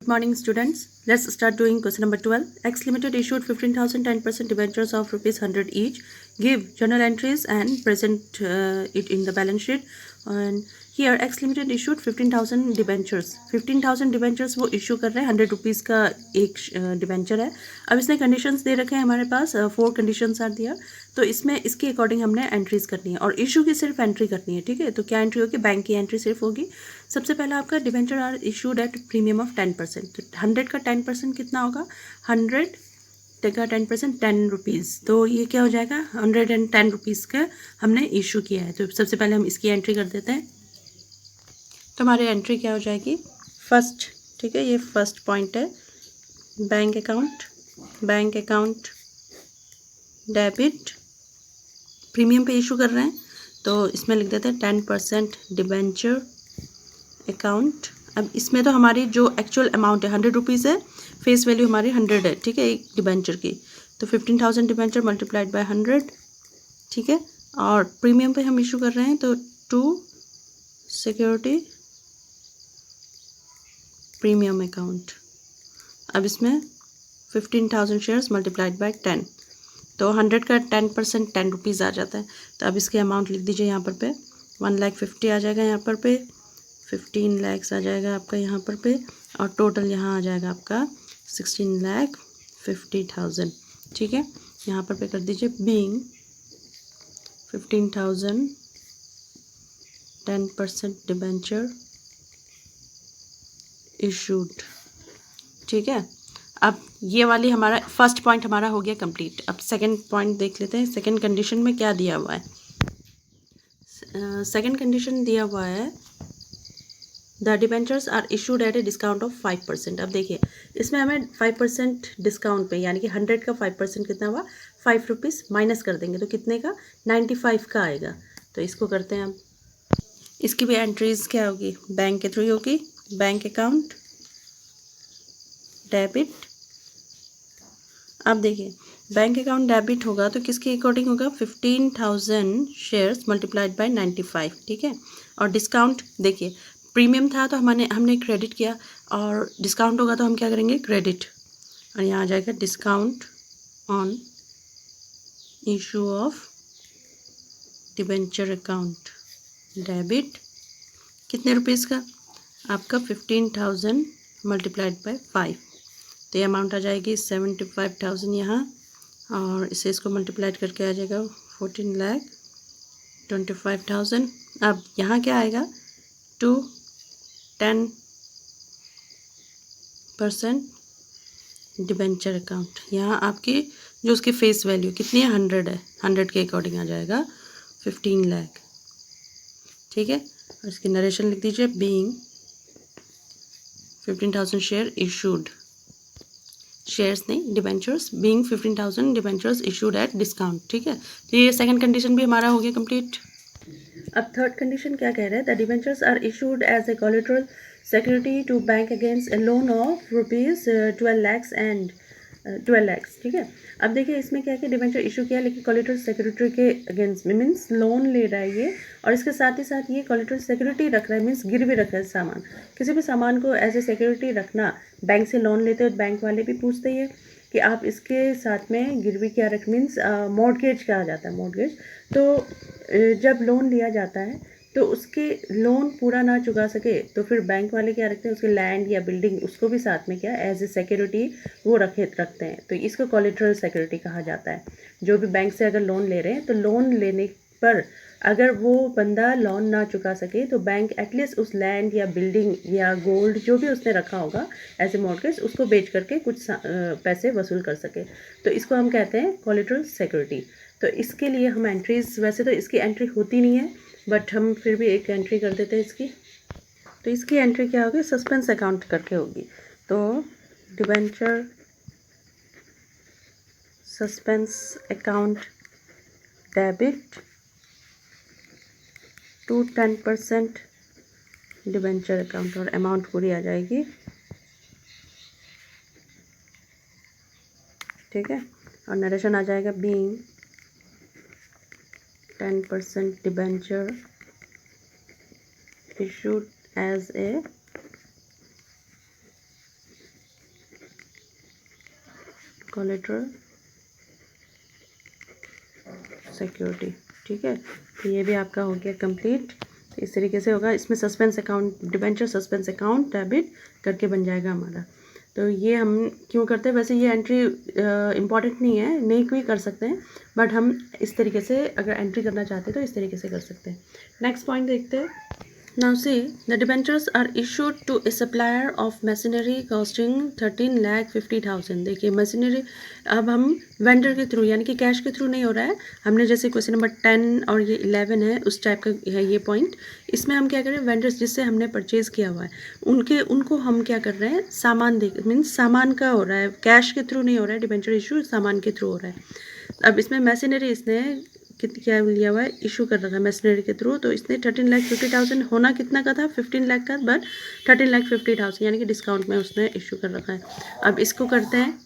morning, students. Let's start doing question number 12. X Limited issued 15,000 10% debentures of rupees 100 each. Give journal entries and present it in the balance sheet. And here X Limited issued 15,000 debentures. 15,000 debentures वो issue कर रहे हैं, 100 rupees का एक debenture है. अब इसने conditions दे रखे हैं हमारे पास, 4 कंडीशंस आर दिया. तो इसमें इसके अकॉर्डिंग हमने एंट्रीज करनी है और इशू की सिर्फ एंट्री करनी है. ठीक है, तो क्या एंट्री होगी? बैंक की एंट्री सिर्फ होगी. सबसे पहला आपका debenture are issued at premium of 10%. तो 100 का 10% कितना होगा? 100 का 10% 10 रुपीज़. तो ये क्या हो जाएगा? 110 रुपीज़ का हमने इशू किया है. तो सबसे पहले हम इसकी एंट्री कर देते हैं. तो हमारी एंट्री क्या हो जाएगी? फर्स्ट, ठीक है, ये फर्स्ट पॉइंट है. बैंक अकाउंट डेबिट, प्रीमियम पे इशू कर रहे हैं तो इसमें लिख देते हैं 10% डिबेंचर अकाउंट. अब इसमें तो हमारी जो एक्चुअल अमाउंट है 100 रुपीज़ है, फेस वैल्यू हमारी 100 है. ठीक है, एक डिबेंचर की. तो 15,000 डिबेंचर मल्टीप्लाइड बाय 100. ठीक है, और प्रीमियम पे हम इशू कर रहे हैं तो टू सिक्योरिटी प्रीमियम अकाउंट. अब इसमें 15,000 शेयर्स मल्टीप्लाइड बाय 10. तो 100 का 10% 10 रुपीज़ आ जाता है. तो अब इसके अमाउंट लिख दीजिए यहाँ पर पे. 1,50,000 आ जाएगा यहाँ पर पे. 15 lakhs आ जाएगा आपका यहाँ पर पे. और टोटल यहाँ आ जाएगा आपका 16,50,000. ठीक है, यहाँ पर पे कर दीजिए बीइंग 15,000 10% डिबेंचर इशूड. ठीक है, अब ये वाली हमारा फर्स्ट पॉइंट हमारा हो गया कंप्लीट. अब सेकंड पॉइंट देख लेते हैं. सेकंड कंडीशन में क्या दिया हुआ है? सेकंड कंडीशन दिया हुआ है the debentures are issued at a discount of 5%. अब देखिए इसमें हमें 5% डिस्काउंट पे, यानी कि 100 का 5% कितना हुआ? 5 रुपीज़ माइनस कर देंगे तो कितने का? 95 का आएगा. तो इसको करते हैं हम. इसकी भी एंट्रीज क्या होगी? बैंक के थ्रू होगी. Bank account debit. अब देखिए बैंक अकाउंट डेबिट होगा तो किसके अकॉर्डिंग होगा? 15,000 शेयर्स मल्टीप्लाइड बाय 95. ठीक है, और डिस्काउंट देखिए प्रीमियम था तो हमने क्रेडिट किया, और डिस्काउंट होगा तो हम क्या करेंगे? क्रेडिट. और यहाँ आ जाएगा discount on issue of debenture account debit. कितने रुपीज़ का? आपका 15,000 मल्टीप्लाइड बाय 5. तो ये अमाउंट आ जाएगी 75,000 यहाँ, और इसे इसको मल्टीप्लाइड करके आ जाएगा 14,25,000. अब यहाँ क्या आएगा? 10% डिबेंचर अकाउंट. यहाँ आपकी जो उसकी फेस वैल्यू कितनी है? 100 है. 100 के अकॉर्डिंग आ जाएगा 15 लाख. ठीक है, और इसकी नरेशन लिख दीजिए बीइंग 15,000 शेयर इशूड. शेयर्स नहीं, debentures. Being 15,000 debentures issued at discount. ठीक है, तो ये सेकंड कंडीशन भी हमारा हो गया कंप्लीट. अब थर्ड कंडीशन क्या कह रहा है? The debentures are issued as a collateral security to bank against a loan of rupees 12 lakhs and 12 lakhs. ठीक है, अब देखिए इसमें क्या है कि डिबेंचर इशू किया लेकिन कोलेटरल सिक्योरिटी के अगेंस्ट में, मीन्स लोन ले रहा है ये, और इसके साथ ही साथ ये कोलेटरल सिक्योरिटी रख रहा है, मीन्स गिरवी रख रहा है सामान. किसी भी सामान को एज ए सिक्योरिटी रखना, बैंक से लोन लेते हो बैंक वाले भी पूछते हैं कि आप इसके साथ में गिरवी क्या रख, मीन्स मॉर्गेज कहा जाता है, मॉर्गेज. तो जब लोन लिया जाता है तो उसके लोन पूरा ना चुका सके तो फिर बैंक वाले क्या रखते हैं? उसके लैंड या बिल्डिंग, उसको भी साथ में क्या एज ए सिक्योरिटी वो रखते हैं. तो इसको कोलेटरल सिक्योरिटी कहा जाता है. जो भी बैंक से अगर लोन ले रहे हैं तो लोन लेने पर अगर वो बंदा लोन ना चुका सके तो बैंक एटलीस्ट उस लैंड या बिल्डिंग या गोल्ड जो भी उसने रखा होगा एज ए मॉर्गेज, उसको बेच करके कुछ पैसे वसूल कर सके. तो इसको हम कहते हैं कोलेटरल सिक्योरिटी. तो इसके लिए हम एंट्रीज, वैसे तो इसकी एंट्री होती नहीं है बट हम फिर भी एक एंट्री कर देते हैं इसकी. तो इसकी एंट्री क्या होगी? सस्पेंस अकाउंट करके होगी. तो debenture suspense account debit to 10% debenture account, और अमाउंट पूरी आ जाएगी. ठीक है, और नरेशन आ जाएगा being 10% debenture issued as a collateral security, ठीक है। तो ये भी आपका हो गया कंप्लीट। तो इस तरीके से होगा, इसमें suspense account, debenture suspense account debit करके बन जाएगा हमारा। तो ये हम क्यों करते हैं, वैसे ये एंट्री इम्पॉर्टेंट नहीं है, नहीं कोई कर सकते हैं, बट हम इस तरीके से अगर एंट्री करना चाहते हैं तो इस तरीके से कर सकते हैं। नेक्स्ट पॉइंट देखते हैं। Now see, the debentures are issued to a supplier of machinery costing 13,50,000। देखिए मशीनरी अब हम वेंडर के थ्रू यानी कि कैश के थ्रू नहीं हो रहा है, हमने जैसे क्वेश्चन नंबर 10 और ये 11 है उस टाइप का है ये पॉइंट। इसमें हम क्या करें, वेंडर्स जिससे हमने परचेज़ किया हुआ है उनको हम क्या कर रहे हैं, सामान दे, मीन्स सामान का हो रहा है, कैश के थ्रू नहीं हो रहा है डिबेंचर इशू, सामान के थ्रू हो रहा है। अब इसमें मशीनरी इसने क्या लिया हुआ है, इशू कर रखा है मशीनरी के थ्रू। तो इसने 13,50,000 होना कितना का था, 15 लाख का, बट 13,50,000 यानी कि डिस्काउंट में उसने इशू कर रखा है। अब इसको करते हैं,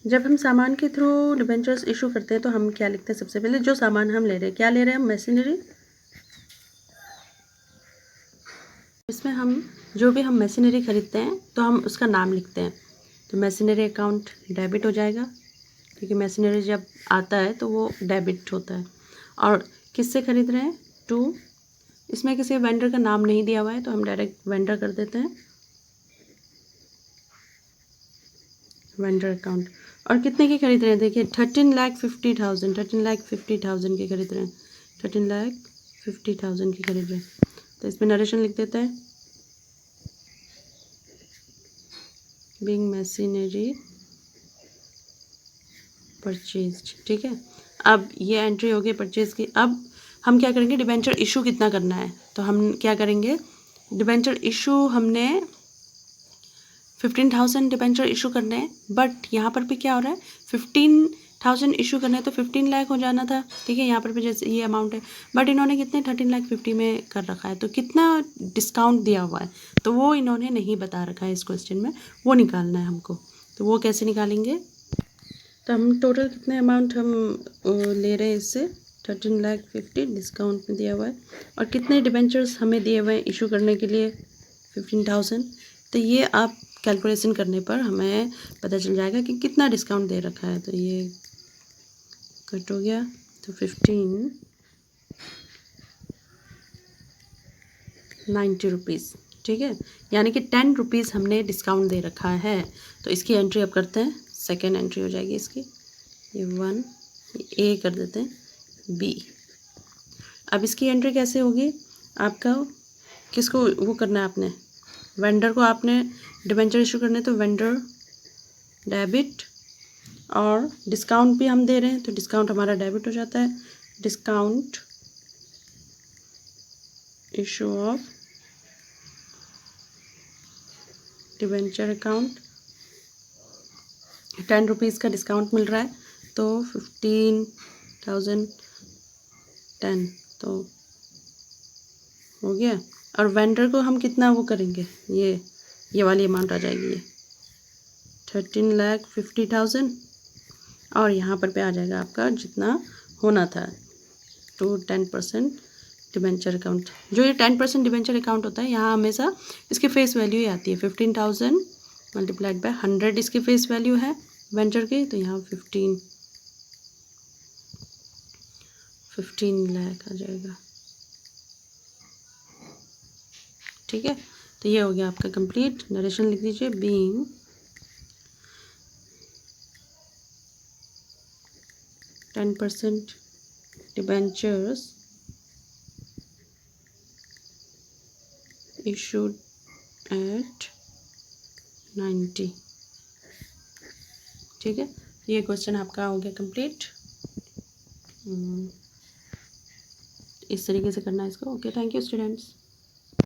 जब हम सामान के थ्रू डिबेंचर्स इशू करते हैं तो हम क्या लिखते हैं, सबसे पहले जो सामान हम ले रहे हैं, क्या ले रहे हैं हम, मशीनरी। इसमें हम जो भी हम मशीनरी खरीदते हैं तो हम उसका नाम लिखते हैं। तो मशीनरी अकाउंट डेबिट हो जाएगा, क्योंकि मशीनरी जब आता है तो वो डेबिट होता है। और किससे खरीद रहे हैं, टू, इसमें किसी वेंडर का नाम नहीं दिया हुआ है तो हम डायरेक्ट वेंडर कर देते हैं, वेंडर अकाउंट। और कितने की खरीद रहे हैं, देखिए 13,50,000, 13,50,000 की खरीद रहे हैं, 13,50,000 की खरीद रहे हैं। तो इसमें नरेशन लिख देते हैं, बीइंग मशीनरी परचेज, ठीक है। अब ये एंट्री हो गई परचेज की। अब हम क्या करेंगे, डिबेंचर इशू कितना करना है, तो हम क्या करेंगे, डिबेंचर इशू हमने 15,000 डिबेंचर इशू करने हैं, बट यहाँ पर भी क्या हो रहा है, 15,000 इशू करना है तो 15 लाख हो जाना था, ठीक है। यहाँ पर भी जैसे ये अमाउंट है, बट इन्होंने कितने 13,50,000 में कर रखा है, तो कितना डिस्काउंट दिया हुआ है तो वो इन्होंने नहीं बता रखा है इस क्वेश्चन में, वो निकालना है हमको। तो वो कैसे निकालेंगे, तो हम टोटल कितने अमाउंट हम ले रहे हैं इससे, 13,50,000 डिस्काउंट में दिया हुआ है, और कितने डिबेंचर्स हमें दिए हुए हैं इशू करने के लिए, 15,000। तो ये आप कैलकुलेशन करने पर हमें पता चल जाएगा कि कितना डिस्काउंट दे रखा है। तो ये कट हो गया, तो 1590 रुपीज़, ठीक है, यानी कि 10 रुपीज़ हमने डिस्काउंट दे रखा है। तो इसकी एंट्री अब करते हैं, सेकेंड एंट्री हो जाएगी इसकी, ये 1, ए कर देते हैं, बी। अब इसकी एंट्री कैसे होगी, आपका किसको वो करना है, आपने वेंडर को आपने डिबेंचर इशू करने, तो वेंडर डेबिट, और डिस्काउंट भी हम दे रहे हैं तो डिस्काउंट हमारा डेबिट हो जाता है, discount issue of debenture account, 10 rupees का डिस्काउंट मिल रहा है तो 15,010 तो हो गया। और वेंडर को हम कितना वो करेंगे, ये वाली अमाउंट आ जाएगी, ये 13,50,000, और यहाँ पर पे आ जाएगा आपका जितना होना था, टू 10% डिबेंचर अकाउंट। जो ये 10% डिबेंचर अकाउंट होता है, यहाँ हमेशा इसकी फेस वैल्यू ही आती है, 15,000 मल्टीप्लाइड बाय 100 इसकी फेस वैल्यू है वेंचर की, तो यहाँ 15 लाख आ जाएगा, ठीक है। तो ये हो गया आपका कंप्लीट। नरेशन लिख दीजिए, बीइंग %10 डिबेंचर्स issued at 90, ठीक है। ये क्वेश्चन आपका हो गया कंप्लीट। इस तरीके से करना है इसको। Okay, thank you students.